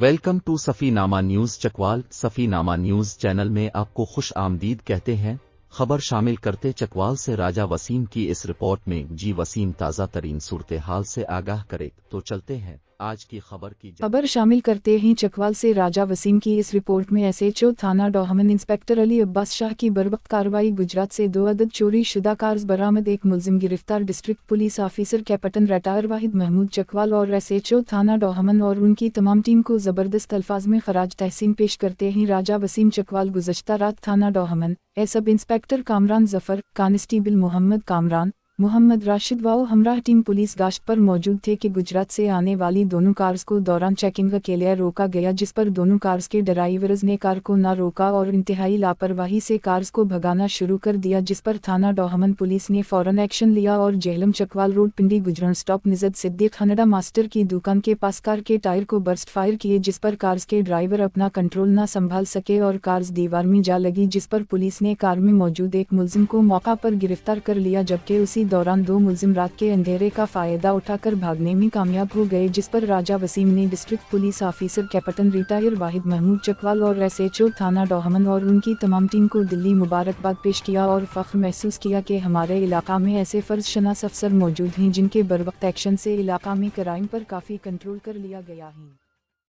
Welcome to Safinama news Chakwal. Safinama news channel में आपको खुश आमदीद कहते हैं। खबर शामिल करते चकवाल से राजा वसीम की इस रिपोर्ट में। जी वसीम ताज़ा तरीन सूरत हाल से आगाह करे, तो चलते हैं आज की खबर शामिल करते ही चकवाल से राजा वसीम की इस रिपोर्ट में एसएचओ थाना डोहमन इंस्पेक्टर अली अब्बास शाह की बरवक्त कार्रवाई। गुजरात से 2 अदद चोरी शुदा कार्स बरामद, 1 मुलजिम गिरफ्तार। District police officer captain retire Wahid Mahmood Chakwal और एसएचओ थाना डोहमन और उनकी तमाम टीम को ज़बरदस्त अल्फाज में खराज तहसीन पेश करते ही राजा वसीम चकवाल गुज़श्ता रात थाना Dohman sub inspector Kamran Zafar, constable Mohammad Kamran, Mohammad Rashid वाओ हमराह टीम पुलिस गाश्त पर मौजूद थे कि गुजरात से आने वाली दोनों कार्स को दौरान चेकिंग के लिए रोका गया, जिस पर दोनों कार्स के ड्राइवर्स ने कार को न रोका और इंतहाई लापरवाही से कार्स को भगाना शुरू कर दिया, जिस पर थाना डोहमन पुलिस ने फौरन एक्शन लिया और जेहलम चकवाल रोड पिंडी गुजरन स्टॉप निजत सिद्दीक हनडा मास्टर की दुकान के पास कार के टायर को बर्स्ट फायर किए, जिस पर कार्स के ड्राइवर अपना कंट्रोल न संभाल सके और कार्स दीवार में जा लगी, जिस पर पुलिस ने कार में मौजूद 1 मुलजिम को मौका पर गिरफ्तार कर लिया, जबकि उसी दौरान 2 मुलजिम रात के अंधेरे का फायदा उठाकर भागने में कामयाब हो गए, जिस पर राजा वसीम ने district police officer captain retire Wahid Mahmood Chakwal और एसएचओ थाना डोहमन और उनकी तमाम टीम को दिल्ली मुबारकबाद पेश किया और फख्र महसूस किया कि हमारे इलाका में ऐसे फर्ज शनास अफसर मौजूद हैं जिनके बरवक्त एक्शन से इलाका में क्राइम पर काफ़ी कंट्रोल कर लिया गया है।